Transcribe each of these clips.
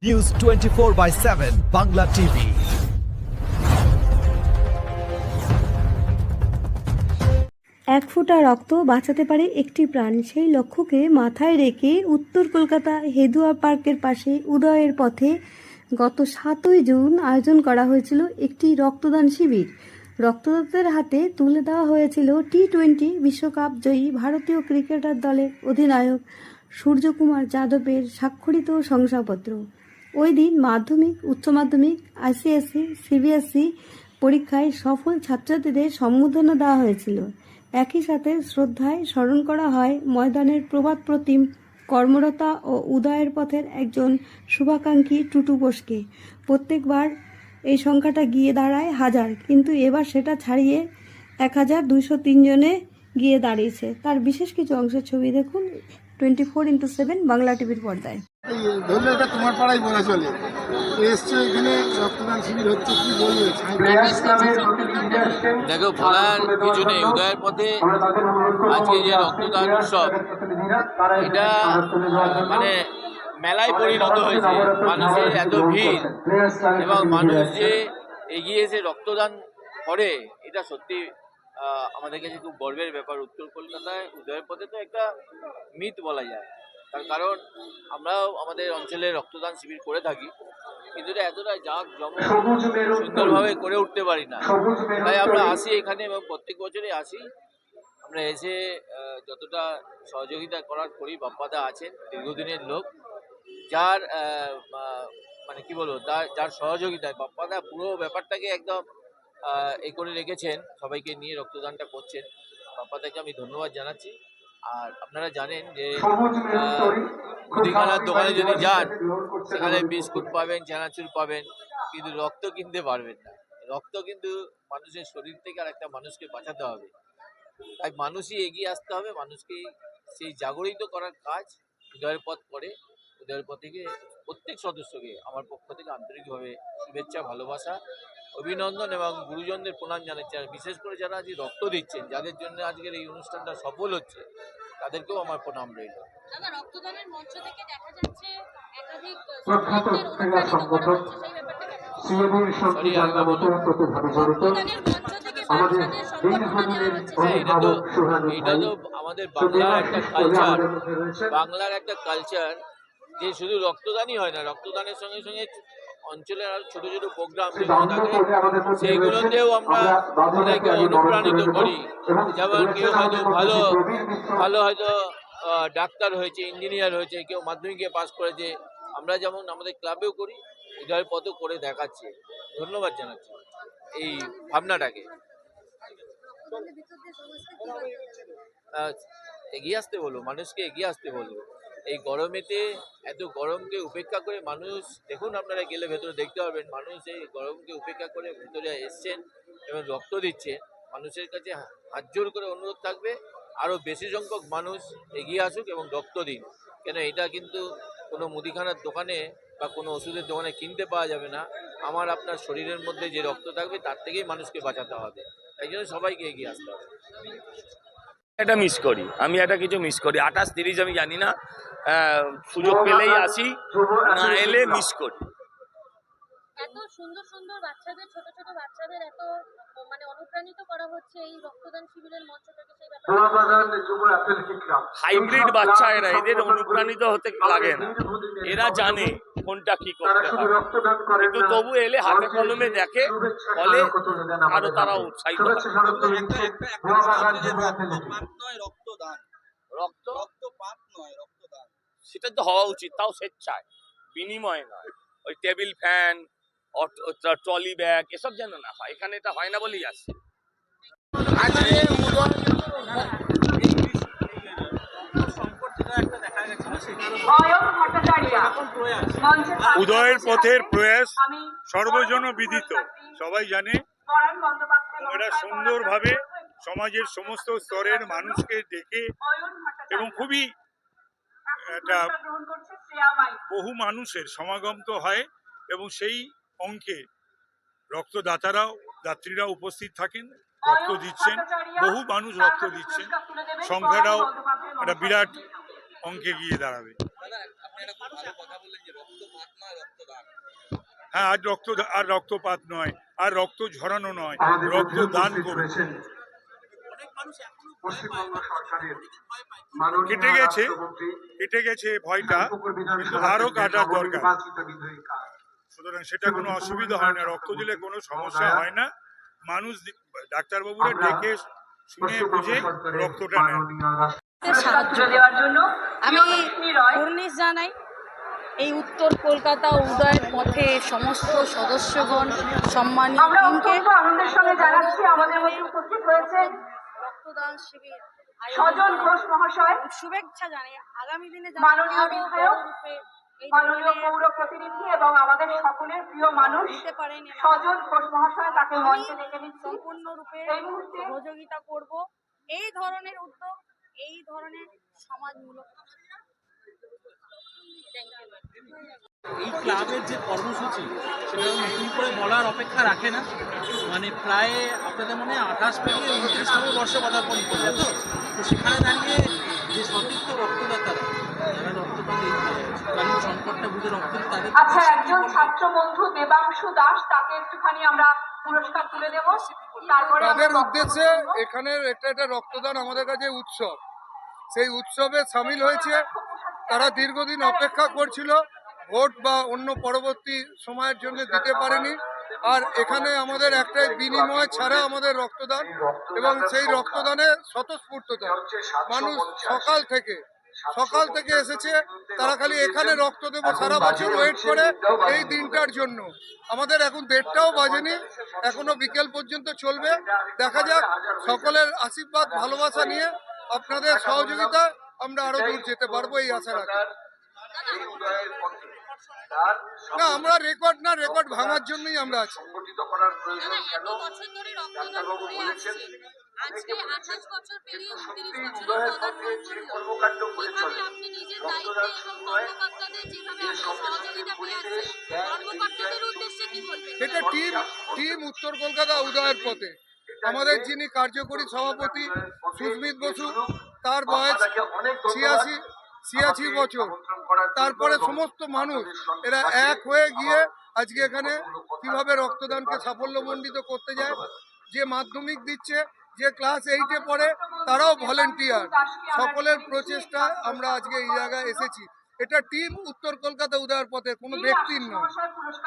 News 24/7 Bangla TV. এক ফোঁটা রক্ত বাঁচাতে পারে একটি প্রাণ, সেই লক্ষ্যকে মাথায় রেখে উত্তর কলকাতা হেদুয়া পার্কের পাশে উদয়ের পথে গত 7ই জুন আয়োজন করা হয়েছিল একটি রক্তদান শিবির। রক্তদাতাদের হাতে তুলে দেওয়া হয়েছিল টি-20 বিশ্বকাপ জয়ী ভারতীয় ক্রিকেটার দলের অধিনায়ক সূর্যকুমার যাদবের স্বাক্ষরিত শংসাপত্র। ওই দিন মাধ্যমিক, উচ্চ মাধ্যমিক, আইসিএসসি, সিবিএসই পরীক্ষায় সফল ছাত্রছাত্রীদের সম্বোধনা দেওয়া হয়েছিল। একই সাথে শ্রদ্ধায় স্মরণ করা হয় ময়দানের প্রবাদ প্রতিম কর্মরতা ও উদয়ের পথের একজন শুভাকাঙ্ক্ষী টুটু বোসকে। প্রত্যেকবার এই সংখ্যাটা গিয়ে দাঁড়ায় হাজার, কিন্তু এবার সেটা ছাড়িয়ে 1203 জনে গিয়ে দাঁড়িয়েছে। তার বিশেষ কিছু অংশের ছবি দেখুন 24x7 বাংলা টিভির পর্দায়। ধরলে এটা তোমার পাড়াই বলা চলে। এসছে এখানে রক্তদান শিবির হচ্ছে, কি বলবে? দেখো, বলার কিছু নেই। উদয়ের পথে আজকে যে রক্তদান উৎসব, এটা মানে মেলায় পরিণত হয়েছে। মানুষের এত ভিড় এবং মানুষ যে এগিয়ে এসে রক্তদান করে, এটা সত্যি আমাদের কাছে খুব গর্বের ব্যাপার। উত্তর কলকাতায় উদয়ের পথে তো একটা মিথ বলা যায়, তার কারণ আমরাও আমাদের অঞ্চলে রক্তদান শিবির করে থাকি, কিন্তু এটা এতটা সুন্দরভাবে করে উঠতে পারি না। তাই আমরা আসি এখানে এবং প্রত্যেক বছরই আসি। আমরা এসে যতটা সহযোগিতা করার করি। বাপ্পাদা আছেন দীর্ঘদিনের লোক, যার মানে কি বলবো, যার সহযোগিতায় বাপ্পাদা পুরো ব্যাপারটাকে একদম এ করে রেখেছেন, সবাইকে নিয়ে রক্তদানটা করছেন। বাপ্পাদাকে আমি ধন্যবাদ জানাচ্ছি। আর আপনারা জানেন যে মুদিখানার দোকানে যদি যান, সেখানে বিস্কুট পাবেন, চানাচুর পাবেন, কিন্তু রক্ত কিনতে পারবেন না। রক্ত কিন্তু মানুষের শরীর থেকে আর একটা মানুষকে বাঁচাতে হবে। তাই মানুষই এগিয়ে আসতে হবে, মানুষকে সেই জাগরিত করার কাজ উদয়ের পথ করে। উদয়ের পথ থেকে প্রত্যেক সদস্যকে আমার পক্ষ থেকে আন্তরিকভাবে শুভেচ্ছা, ভালোবাসা, অভিনন্দন এবং গুরুজনদের প্রণাম জানাচ্ছি। আর বিশেষ করে যারা আজ রক্ত দিচ্ছেন, যাদের জন্য আজকের এই অনুষ্ঠানটা সফল হচ্ছে, তাদেরকেও আমার প্রণাম রইল। রক্তদানের মঞ্চ থেকে দেখা যাচ্ছে একাধিক স্টুডেন্টদের অনুপ্রাণিত করা হচ্ছে, সেই ব্যাপারটা এটা তো আমাদের বাংলার একটা কালচার যে শুধু রক্তদানই হয় না, রক্তদানের সঙ্গে সঙ্গে অঞ্চলের আরো ছোট ছোট প্রোগ্রাম সেইগুলোতেও আমরা সবাইকে অনুপ্রাণিত করি। যেমন কেউ হয়তো ভালো হয়তো ডাক্তার হয়েছে, ইঞ্জিনিয়ার হয়েছে, কেউ মাধ্যমিকে পাস করেছে, আমরা যেমন আমাদের ক্লাবেও করি, উদয়ের পথও করে দেখাচ্ছে। ধন্যবাদ জানাচ্ছি এই ভাবনাটাকে। এগিয়ে আসতে বলবো, মানুষকে এগিয়ে আসতে বলবো। এই গরমেতে এত গরমকে উপেক্ষা করে মানুষ, দেখুন আপনারা গেলে ভেতরে দেখতে পারবেন, মানুষ এই গরমকে উপেক্ষা করে ভেতরে এসছেন এবং রক্ত দিচ্ছেন। মানুষের কাছে হাত জোর করে অনুরোধ থাকবে, আরও বেশি সংখ্যক মানুষ এগিয়ে আসুক এবং রক্ত দিন। কেন এটা কিন্তু কোনো মুদিখানার দোকানে বা কোনো ওষুধের দোকানে কিনতে পাওয়া যাবে না। আমার আপনার শরীরের মধ্যে যে রক্ত থাকবে, তার থেকেই মানুষকে বাঁচাতে হবে। তাই জন্য সবাইকে এগিয়ে আসতে হবে। এটা মিস করি, আমি এটা কিছু মিস করি। 28-30 আমি জানি না, সুযোগ পেলেই আসি, না এলে মিস করি। এত সুন্দর সুন্দর বাচ্চাদের, ছোট ছোট বাচ্চাদের এত মানে অনুপ্রাণিত করা হচ্ছে এই রক্তদান শিবিরের মঞ্চ থেকে, সেই ব্যাপারটা হাইব্রিড বাচ্চা এরা, এদের অনুপ্রাণিত হতে লাগে না, এরা জানে কোনটা কি করতে হবে, কিন্তু তবু এলে হাতে কলমে দেখে, ফলে আরো তারা উৎসাহিত হয়। সেটা তো হওয়া উচিত, তাও স্বেচ্ছায়, বিনিময় নয়। ওই টেবিল ফ্যান, ট্রলি ব্যাগ এসব যেন না হয়, এখানে এটা হয় না বলেই আসছে। উদয়ের পথের প্রয়াস সর্বজন বিদিত, সবাই জানে। এরা সুন্দরভাবে সমাজের সমস্ত স্তরের মানুষকে ডেকে এবং খুবই একটা বহু মানুষের সমাগম তো হয় এবং সেই অঙ্কে রক্তদাতারাও, দাত্রীরা উপস্থিত থাকেন, রক্ত দিচ্ছেন, বহু মানুষ রক্ত দিচ্ছেন। সংখ্যাটাও একটা বিরাট অঙ্কে গিয়ে দাঁড়াবে। হ্যাঁ, আর রক্তপাত নয়, আর রক্ত ঝরানো নয়, রক্তদান করুন। কেটে গেছে ভয়টা, কিন্তু আরো কাটার দরকার। সুতরাং সেটা কোনো অসুবিধা হয় না, রক্ত দিলে কোনো সমস্যা হয় না। মানুষ ডাক্তারবাবুরা ডেকে শুনে বুঝে রক্তটা নেন। সাহায্য দেওয়ার জন্য আমি কুর্নিশ জানাই এই উত্তর কলকাতা উদয়ের পথে সমস্ত সদস্যগণ সম্মানীয় আমরা টিমকে অত্যন্ত আনন্দের সঙ্গে জানাচ্ছি আমাদের মধ্যে উপস্থিত হয়েছেন রক্তদান শিবির সজল ঘোষ মহাশয়, শুভেচ্ছা জানিয়ে আগামী দিনে মাননীয় আরো বিধায়ক, বড় রূপে এই মাননীয় ধরনের পৌর প্রতিনিধি এবং আমাদের সকলের প্রিয় মানুষ দিতে পারেন সজল ঘোষ মহাশয়, তাকে মঞ্চে ডেকে নিচ্ছি। সম্পূর্ণরূপে এই মুহূর্তে সহযোগিতা করব এই ধরনের উদ্যোগ, এই ধরনের সমাজমূলক। এই ক্লাবের যে কর্মসূচি সেটা নতুন করে বলার অপেক্ষা রাখে না। মানে প্রায় আপনাদের মনে 28 পেরিয়ে 29তম বর্ষে পদার্পণ করবে, তো সেখানে দাঁড়িয়ে যে সতীর্থ রক্তদাতারা যারা রক্তদান এই কালীন সংকটটা বুঝে রক্ত দিন, তাদের আচ্ছা, একজন ছাত্র বন্ধু দেবাংশু দাস, তাকে একটুখানি আমরা পুরস্কার তুলে দেব। তারপরে তাদের উদ্দেশ্যে এখানের একটা রক্তদান আমাদের কাছে উৎসব, সেই উৎসবে সামিল হয়েছে। তারা দীর্ঘদিন অপেক্ষা করছিল, ভোট বা অন্য পরবর্তী সময়ের জন্য দিতে পারেনি। আর এখানে আমাদের একটাই বিনিময় ছাড়া আমাদের রক্তদান, এবং সেই রক্তদানে স্বতঃস্ফূর্ততা মানুষ সকাল থেকে এসেছে। তারা খালি এখানে রক্ত দেবো সারা বছর ওয়েট করে এই দিনটার জন্য। আমাদের এখন 1:30টাও বাজেনি, এখনো বিকেল পর্যন্ত চলবে। দেখা যাক, সকলের আশীর্বাদ ভালোবাসা নিয়ে আপনাদের সহযোগিতা আমরা আরো দূর যেতে পারবো এই আশা রাখি। না, আমরা রেকর্ড ভাঙার জন্যই আমরা আছি। এত বছর ধরে রক্তদান করে আসছে, আজকে 28 বছর পেরিয়ে 29 বছরে পদার্পণ করলো। কিভাবে আপনি নিজের দায়িত্বে এবং কর্মকর্তাদের যেভাবে আপনি সহযোগিতা করে আসছেন, কর্মকর্তাদের উদ্দেশ্যে কি বলবেন? এটা টিম উত্তর কলকাতা উদয়ের পথে। আমাদের যিনি কার্যকরী সভাপতি সুস্মিত বসু, তার বয়স 86 বছর। তারপরে সমস্ত মানুষ এরা এক হয়ে গিয়ে আজকে এখানে কিভাবে রক্তদানকে সাফল্যমণ্ডিত করতে যায়। যে মাধ্যমিক দিচ্ছে, যে ক্লাস 8-এ পড়ে, তারাও ভলেন্টিয়ার। সকলের প্রচেষ্টা আমরা আজকে এই জায়গায় এসেছি। এটা টিম উত্তর কলকাতা উদয়ের পথে, কোনো ব্যক্তির নয়।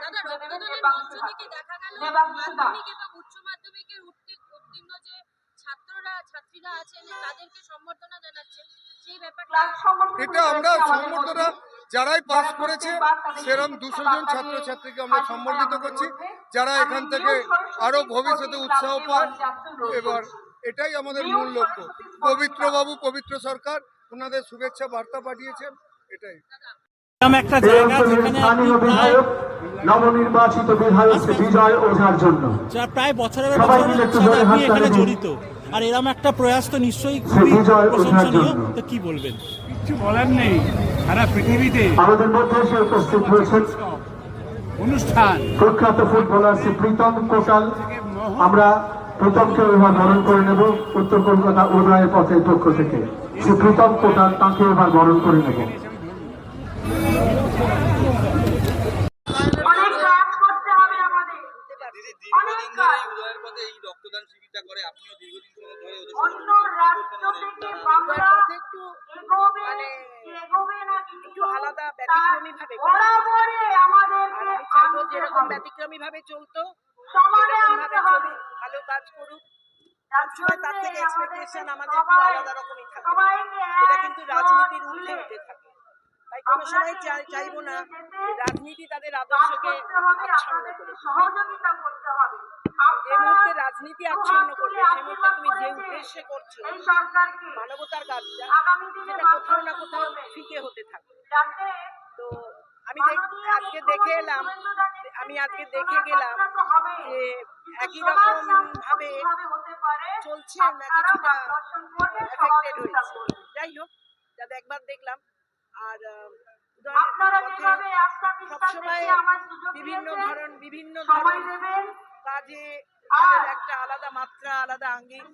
দাদা, রক্তদানের মঞ্চ থেকে দেখা গেল মাধ্যমিক এবং উচ্চ মাধ্যমিকের উত্তীর্ণ যে ছাত্রীরা আছেন তাদেরকে সম্বর্ধনা জানাচ্ছে, সেই ব্যাপারটা এটা আমরা সম্বর্ধনা যারাই পাস করেছে সেরকম 200 জন ছাত্রছাত্রীকে আমরা সম্বর্ধিত করছি, যারা এখান থেকে আরো ভবিষ্যতে উৎসাহ পায়। এবার এটাই আমাদের মূল লক্ষ্য। পবিত্র সরকার ওনাদের শুভেচ্ছা বার্তা পাঠিয়েছেন, এটাই। একটা জায়গা যেখানে আপনি নবনির্বাচিত বিধায়ক বিজয় ওঝার জন্য প্রায় বছরের আপনি এখানে জড়িত, আর এরকম একটা প্রয়াস তো নিশ্চয়ই খুবই প্রশংসনীয়। তো কি বলবেন? কিছু বলার নেই, সারা পৃথিবীতে আমাদের মধ্যে এসে উপস্থিত হয়েছেন অনুষ্ঠান প্রখ্যাত ফুটবলার শ্রী প্রীতম কোটাল। আমরা প্রীতমকে এবার বরণ করে নেব উত্তর কলকাতা উদয়ের পথের পক্ষ থেকে। শ্রী প্রীতম কোটাল, তাকে এবার বরণ করে নেব। অনেক কাজ করতে হবে আমাদের, অনেক কাজ। অন্য রাজ্য থেকে বাংলা এগোবে না, কিন্তু আলাদা ব্যতিক্রমী ভাবে বরাবরে আমাদেরকে যেরকম ব্যতিক্রমী ভাবে চলতো, সমানে আনতে হবে। ভালো কাজ করুক, তার থেকে এক্সপেকটেশন আমাদের একটু আলাদা রকমই থাকে। এটা কিন্তু রাজনীতির ঊর্ধ্বে উঠে থাকে। তাই কোনো সময় চাইবো না রাজনীতি তাদের আদর্শকে আচ্ছন্ন করে। সহযোগিতা করতে হবে। যে মুহূর্তে রাজনীতি আচ্ছন্ন করবে, সে মুহূর্তে তুমি যে উদ্দেশ্যে করছো এই সরকারকে মানবতার কাজটা, আগামী দিনে সেটা কোথাও না কোথাও ফিকে হতে থাকে। যাতে তো আমি আজকে দেখে গেলাম যে একই রকম ভাবে চলছে না, কিছুটা এফেক্টেড হয়েছে। যাই হোক, যাতে একবার দেখলাম। আর সবসময় বিভিন্ন ধরনের কাজে তাদের একটা আলাদা মাত্রা, আলাদা আঙ্গিক।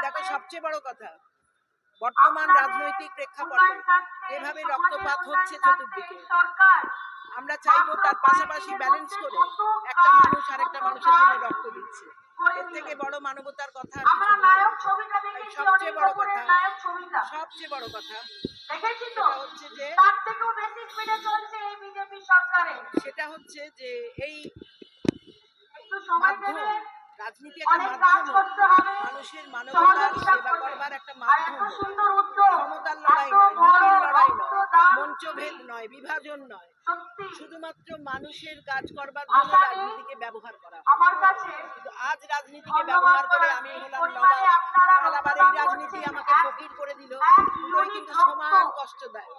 দেখো, সবচেয়ে বড় কথা, বর্তমান রাজনৈতিক প্রেক্ষাপটে যেভাবে রক্তপাত হচ্ছে চতুর্দিকে, আমরা চাইবো তার পাশাপাশি ব্যালেন্স করে একটা মানুষ আরেকটা মানুষের জন্য রক্ত দিচ্ছে। এর থেকে বড় মানবতার কথা আর কিছু নয়। তাই সবচেয়ে বড় কথা সেটা হচ্ছে যে এই মাধ্যম, রাজনীতি একটা মাধ্যম, মানুষের মানবতার সেবা করবার একটা মাধ্যম। ক্ষমতার লড়াই নয়, নীতির লড়াই নয়, মঞ্চভেদ নয়, বিভাজন নয়, শুধুমাত্র মানুষের কাজ করবার জন্য রাজনীতিকে ব্যবহার করা। কিন্তু আজ রাজনীতিকে ব্যবহার করে আমি হলাম নবাব, আবার এই রাজনীতি আমাকে ফকির করে দিল, দুটোই কিন্তু সমান কষ্ট দেয়।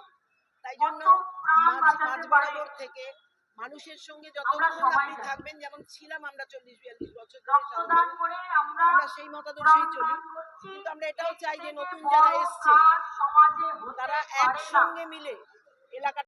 তাই জন্য মাঝ বরাবর থেকে মানুষের সঙ্গে যতক্ষণ আপনি থাকবেন, যেমন ছিলাম আমরা 40-42 বছর ধরে, আমরা সেই মতাদর্শেই চলি। কিন্তু আমরা এটাও চাই যে নতুন যারা এসছে তারা একসঙ্গে মিলে এলাকা